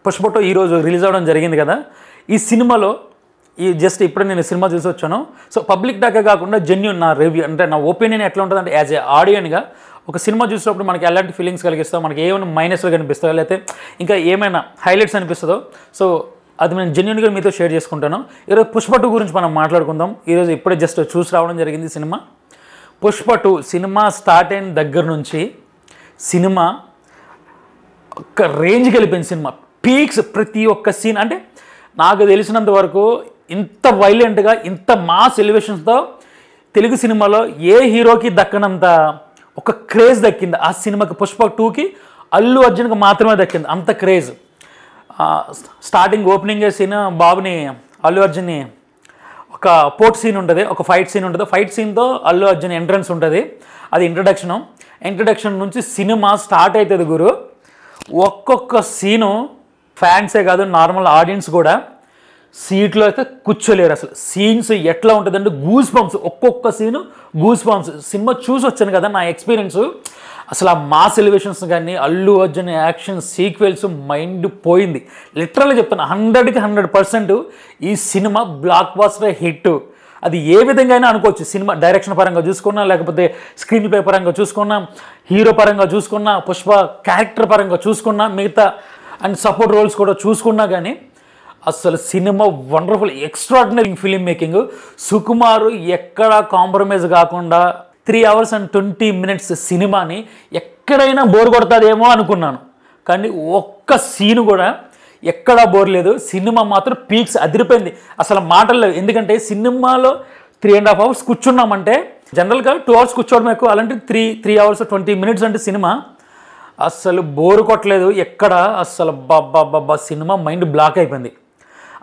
పుష్ప 2 ఈరోజు రిలీజ్ అవ్వడం జరిగింది కదా. ఈ సినిమాలో జస్ట్ ఇప్పుడు నేను సినిమా చూసి వచ్చాను. సో పబ్లిక్ టాకే కాకుండా జెన్యూన్ నా రివ్యూ అంటే నా ఒపీనియన్ ఎట్లా ఉంటుందంటే యాజ్ ఏ ఆడియన్గా ఒక సినిమా చూసినప్పుడు మనకి ఎలాంటి ఫీలింగ్స్ కలిగిస్తావు, మనకి ఏమైనా మైనస్లు కనిపిస్తాయో లేకపోతే ఇంకా ఏమైనా హైలైట్స్ అనిపిస్తుందో, సో అది నేను జెన్యూన్గా మీతో షేర్ చేసుకుంటాను. ఈరోజు పుష్ప 2 గురించి మనం మాట్లాడుకుందాం. ఈరోజు ఇప్పుడే జస్ట్ చూసి రావడం జరిగింది సినిమా. పుష్ప 2 సినిమా స్టార్ట్ అయిన దగ్గర నుంచి సినిమా ఒక రేంజ్కి వెళ్ళిపోయింది. సినిమా పీక్స్, ప్రతి ఒక్క సీన్ అంటే నాకు తెలిసినంత వరకు ఇంత వైలెంట్గా ఇంత మాస్ ఎలివేషన్స్తో తెలుగు సినిమాలో ఏ హీరోకి దక్కనంత ఒక క్రేజ్ దక్కింది ఆ సినిమాకి. పుష్ప 2కి అల్లు అర్జున్కి మాత్రమే దక్కింది అంత క్రేజ్. స్టార్టింగ్ ఓపెనింగ్ సీన్ బాబుని అల్లు అర్జున్ని ఒక పోర్ట్ సీన్ ఉంటుంది, ఒక ఫైట్ సీన్ ఉంటుంది. ఫైట్ సీన్తో అల్లు అర్జున్ ఎంట్రన్స్ ఉంటుంది, అది ఇంట్రడక్షన్ నుంచి సినిమా స్టార్ట్ అవుతుంది గురు. ఒక్కొక్క సీను ఫ్యాన్సే కాదు నార్మల్ ఆడియన్స్ కూడా సీట్లో అయితే కూర్చోలేరు. అసలు సీన్స్ ఎట్లా ఉంటుందంటే గూస్ బంప్స్, ఒక్కొక్క సీను గూస్ బంప్స్. సినిమా చూసి వచ్చాను కదా, నా ఎక్స్పీరియన్స్ అసలు ఆ మాస్ ఎలివేషన్స్ కానీ Allu Arjun action sequels mind పోయింది. లిటరల్గా చెప్తాను, 100కి 100% ఈ సినిమా బ్లాక్ బాస్టర్ హిట్. అది ఏ విధంగా అయినా అనుకోవచ్చు. సినిమా డైరెక్షన్ పరంగా చూసుకున్నా, లేకపోతే స్క్రీన్ ప్లే పరంగా చూసుకున్నా, హీరో పరంగా చూసుకున్నా, పుష్ప క్యారెక్టర్ పరంగా చూసుకున్నా, మిగతా అండ్ సపోర్ట్ రోల్స్ కూడా చూసుకున్నా కానీ అసలు cinema wonderful, extraordinary film making. Sukumar ఎక్కడా కాంప్రమైజ్ కాకుండా 3 hours and 20 minutes సినిమాని ఎక్కడైనా బోర్ కొడతాదేమో అనుకున్నాను, కానీ ఒక్క సీను కూడా ఎక్కడా బోర్ లేదు. సినిమా మాత్రం పీక్స్ అదిరిపోయింది, అసలు మాటల్లో. ఎందుకంటే సినిమాలో 3.5 hours కూర్చున్నామంటే జనరల్గా 2 hours కూర్చోవడం ఎక్కువ, అలాంటి 3 hours 20 minutes అంటే సినిమా అసలు బోరు కొట్టలేదు ఎక్కడ. అసలు బాబా సినిమా మైండ్ బ్లాక్ అయిపోయింది.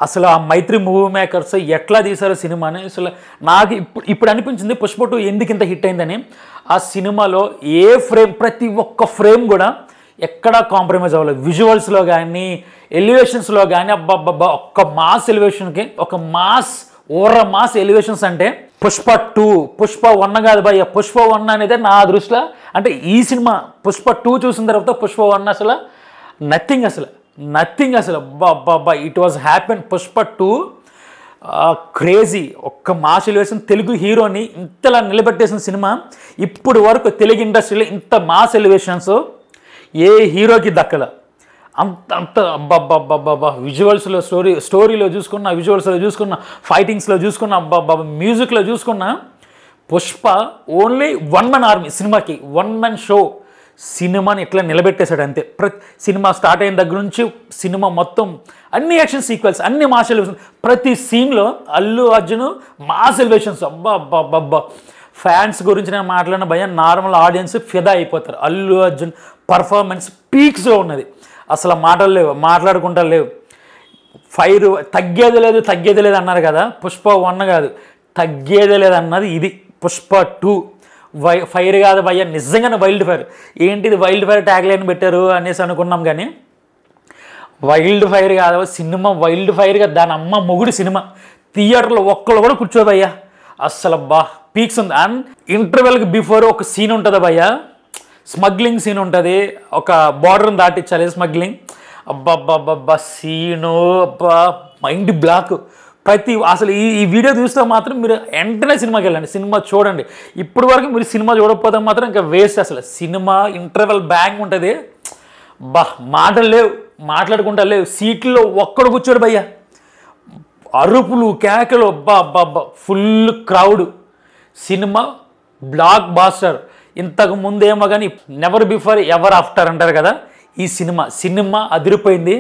అసలు ఆ మైత్రి మూవీ మేకర్స్ ఎట్లా తీశారో సినిమాని. అసలు నాకు ఇప్పుడు అనిపించింది పుష్ప 2 ఎందుకు ఇంత హిట్ అయిందని. ఆ సినిమాలో ఏ ఫ్రేమ్, ప్రతి ఒక్క ఫ్రేమ్ కూడా ఎక్కడా కాంప్రమైజ్ అవ్వలేదు. విజువల్స్లో కానీ ఎలివేషన్స్లో కానీ అబ్బాబ్బా ఒక్క మాస్ ఎలివేషన్కి ఒక మాస్ మాస్ ఎలివేషన్స్ అంటే పుష్ప 2, పుష్ప 1 కాదు భయ్య, పుష్ప 1 అనేది నా దృష్టిలో అంటే ఈ సినిమా పుష్ప 2 చూసిన తర్వాత పుష్ప 1 అసలు నథింగ్ అసలు బాబా it was happen. Pushpa 2 crazy, ఒక్క మాస్ ఎలివేషన్. తెలుగు హీరోని ఇంతలా నిలబెట్టేసిన సినిమా ఇప్పుడు వరకు తెలుగు ఇండస్ట్రీలో ఇంత మాస్ ఎలివేషన్స్ ఏ హీరోకి దక్కల. అంత అబ్బాబ్బాబ్బాబ్బా విజువల్స్లో స్టోరీలో చూసుకున్న ఫైటింగ్స్లో చూసుకున్న అబ్బాబ్బా మ్యూజిక్లో చూసుకున్న పుష్ప ఓన్లీ 1 man ఆర్మీ. సినిమాకి 1 man షో. సినిమాని ఇట్లా నిలబెట్టేశాడు అంతే. సినిమా స్టార్ట్ అయిన దగ్గర నుంచి సినిమా మొత్తం అన్ని యాక్షన్ సీక్వెన్స్, అన్ని మాస్ ఎలివేషన్స్, ప్రతి సీన్లో అల్లు అర్జున్ మాస్ ఎలివేషన్స్. అబ్బా ఫ్యాన్స్ గురించి నేను మాట్లాడిన భయ, నార్మల్ ఆడియన్స్ ఫిదా అయిపోతారు. అల్లు అర్జున్ పర్ఫార్మెన్స్ పీక్స్లో ఉన్నది, అసలు మాటలు లేవు, మాట్లాడుకుంటా లేవు. ఫైర్ తగ్గేది లేదు అన్నారు కదా, పుష్ప 1 కాదు తగ్గేదే లేదు అన్నది ఇది. పుష్ప 2 ఫైర్ కాదు భయ్య, నిజంగానే వైల్డ్ ఫైర్. ఏంటిది వైల్డ్ ఫైర్ ట్యాగ్ లైన్ పెట్టారు అనేసి అనుకున్నాం, కానీ వైల్డ్ ఫైర్ కాదు సినిమా. వైల్డ్ ఫైర్గా దాని అమ్మ మొగుడు సినిమా. థియేటర్లో ఒక్కళ్ళు కూడా కూర్చోబయ్యా, అస్సలు పీక్స్ ఉంది. అండ్ ఇంటర్వెల్కి బిఫోర్ ఒక సీన్ ఉంటుంది భయ్య, స్మగ్లింగ్ సీన్ ఉంటుంది, ఒక బార్డర్ని దాటించాలి స్మగ్లింగ్. అబ్బాబ్బాబ్బా సీను మైండ్ బ్లాక్. అసలు ఈ వీడియో చూస్తే మాత్రం మీరు వెంటనే సినిమాకి వెళ్ళండి, సినిమా చూడండి. ఇప్పటి వరకు మీరు సినిమా చూడకపోతే మాత్రం ఇంకా వేస్ట్. అసలు సినిమా ఇంటర్వెల్ బ్యాంగ్ ఉంటుంది, మాటలు లేవు, మాట్లాడుకుంటా లేవు. సీట్లో ఒక్కడు కూర్చోడు భయ్యా, అరుపులు కేకలు, అబ్బా full crowd. Cinema blockbuster. ఇంతకు ముందేమో కానీ నెవర్ బిఫోర్ ఎవర్ ఆఫ్టర్ అంటారు కదా, ఈ సినిమా అదిరిపోయింది.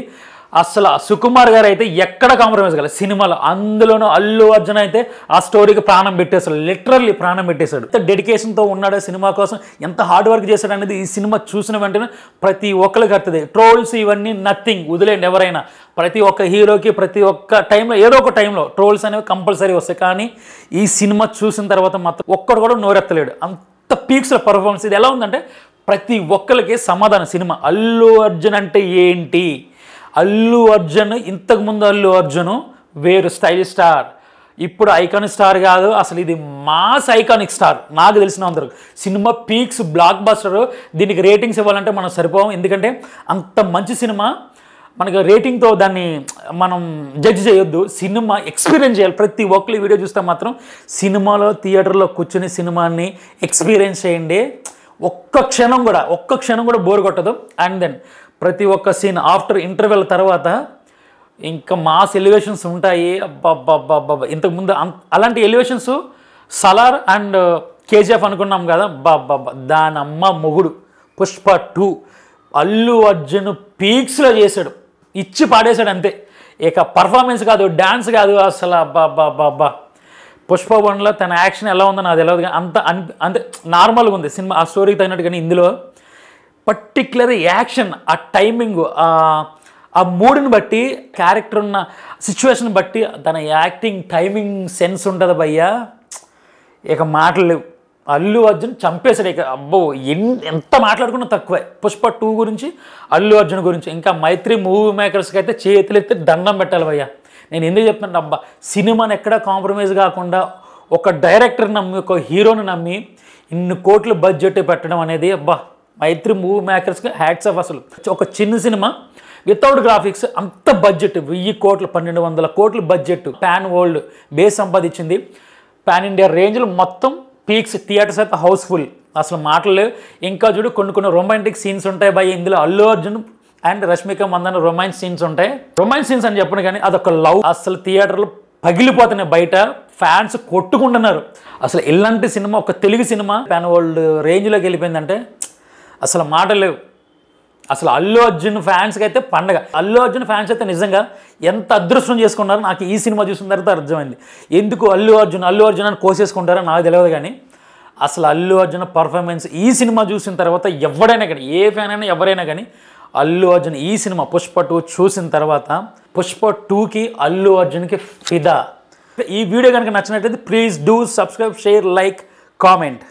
అసలు సుకుమార్ గారు అయితే ఎక్కడ కాంప్రమైజ్ కాలేదు సినిమాలో. అందులోనూ అల్లు అర్జున్ అయితే ఆ స్టోరీకి ప్రాణం పెట్టేశాడు, లిటరల్లీ ప్రాణం పెట్టేశాడు. ఎంత డెడికేషన్తో ఉన్నాడు సినిమా కోసం, ఎంత హార్డ్ వర్క్ చేశాడు అనేది ఈ సినిమా చూసిన వెంటనే ప్రతి ఒక్కరికి అర్థది. ట్రోల్స్ ఇవన్నీ నథింగ్, వదిలేండి ఎవరైనా. ప్రతి ఒక్క హీరోకి ప్రతి ఒక్క టైంలో ఏదో ఒక టైంలో ట్రోల్స్ అనేవి కంపల్సరీ వస్తాయి, కానీ ఈ సినిమా చూసిన తర్వాత మాత్రం ఒక్కడు కూడా నోరెత్తలేడు. అంత పీక్స్లో పర్ఫార్మెన్స్. ఇది ఎలా ఉందంటే ప్రతి ఒక్కరికి సమాధానం సినిమా. అల్లు అర్జున్ అంటే ఏంటి, అల్లు అర్జున్ ఇంతకుముందు అల్లు అర్జున్ వేరు స్టైల్ స్టార్, ఇప్పుడు ఐకానిక్ స్టార్ కాదు, అసలు ఇది మాస్ ఐకానిక్ స్టార్ నాకు తెలిసినంత సినిమా పీక్స్ బ్లాక్ బస్టర్. దీనికి రేటింగ్స్ ఇవ్వాలంటే మనం సరిపోం, ఎందుకంటే అంత మంచి సినిమా. మనకి రేటింగ్తో దాన్ని మనం జడ్జ్ చేయొద్దు. సినిమా ఎక్స్పీరియన్స్ చేయాలి. ప్రతి ఒక్కరు వీడియో చూస్తే మాత్రం సినిమాలో థియేటర్లో కూర్చుని సినిమాని ఎక్స్పీరియన్స్ చేయండి. ఒక్క క్షణం కూడా బోర్ కొట్టదు. అండ్ దెన్ ప్రతి ఒక్క సీన్ ఆఫ్టర్ ఇంటర్వెల్ తర్వాత ఇంకా మాస్ ఎలివేషన్స్ ఉంటాయి. అబ్బా ఇంతకుముందు అలాంటి ఎలివేషన్స్ సలార్ అండ్ కేజీఎఫ్ అనుకున్నాం కదా, దానమ్మ మొగుడు పుష్ప 2 అల్లు అర్జున్ పీక్స్లో చేశాడు, ఇచ్చి పాడేశాడు అంతే. ఇక పర్ఫార్మెన్స్ కాదు, డ్యాన్స్ కాదు, అసలు అబ్బా పుష్ప 1లో తన యాక్షన్ ఎలా ఉందో నాకు తెలియదు, అంతే నార్మల్గా ఉంది సినిమా ఆ స్టోరీకి తగినట్టు. కానీ ఇందులో పర్టిక్యులర్ యాక్షన్, ఆ టైమింగ్, ఆ మూడ్ని బట్టి, క్యారెక్టర్ ఉన్న సిచ్యువేషన్ బట్టి తన యాక్టింగ్ టైమింగ్ సెన్స్ ఉంటుంది భయ్యా. ఇక మాటలు లేవు. అల్లు అర్జున్ చంపేశాడు. ఇక అబ్బో ఎంత మాట్లాడుకున్నా తక్కువే పుష్ప 2 గురించి, అల్లు అర్జున్ గురించి. ఇంకా మైత్రి మూవీ మేకర్స్కి అయితే చేతులెత్తి దండం పెట్టాలి భయ్యా. నేను ఎందుకు చెప్తున్నాను, అబ్బా సినిమాని ఎక్కడా కాంప్రమైజ్ కాకుండా ఒక డైరెక్టర్ నమ్మి, ఒక హీరోని నమ్మి ఇన్ని కోట్ల బడ్జెట్ పెట్టడం అనేది, అబ్బా మైత్రి మూవీ మేకర్స్కి హ్యాట్స్ ఆఫ్. అసలు ఒక చిన్న సినిమా వితౌట్ గ్రాఫిక్స్ అంత బడ్జెట్ 1000 కోట్లు 1200 కోట్లు బడ్జెట్, పాన్ వరల్డ్ బేస్ సంపాదించింది. పాన్ ఇండియా రేంజ్లో మొత్తం పీక్స్, థియేటర్స్ అయితే హౌస్ఫుల్, అసలు మాటలు లేవు. ఇంకా చూడు కొన్ని రొమాంటిక్ సీన్స్ ఉంటాయి భయ్య ఇందులో. Allu Arjun and Rashmika Mandanna romance scenes ఉంటాయి. రొమాన్స్ సీన్స్ అని చెప్పను కానీ అదొక లవ్. అసలు థియేటర్లో పగిలిపోతున్నాయి, బయట ఫ్యాన్స్ కొట్టుకుంటున్నారు. అసలు ఇలాంటి సినిమా, ఒక తెలుగు సినిమా పాన్ వరల్డ్ రేంజ్లోకి వెళ్ళిపోయిందంటే అసలు మాటలు లేవు. అసలు అల్లు అర్జున్ ఫ్యాన్స్కి అయితే పండగ. అల్లు అర్జున్ ఫ్యాన్స్ అయితే నిజంగా ఎంత అదృష్టం చేసుకున్నారో నాకు ఈ సినిమా చూసిన తర్వాత అర్థమైంది. ఎందుకు అల్లు అర్జున్ అని కోసేసుకుంటారో నాకు తెలియదు, కానీ అసలు అల్లు అర్జున్ పర్ఫార్మెన్స్ ఈ సినిమా చూసిన తర్వాత ఎవడైనా కానీ, ఏ ఫ్యాన్ అయినా ఎవరైనా కానీ, అల్లు అర్జున్ ఈ సినిమా పుష్ప 2 చూసిన తర్వాత పుష్ప 2కి అల్లు అర్జున్కి ఫిదా. ఈ వీడియో కనుక నచ్చినట్లయితే please do subscribe, share, like, comment.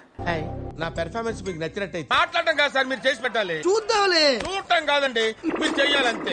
నా పెర్ఫార్మెన్స్ మీకు నచ్చినట్టయితే మాట్లాడటం కాదు సార్, మీరు చేసి పెట్టాలి. చూద్దాంలే, చూడటం కాదండి, మీరు చెయ్యాలంతే.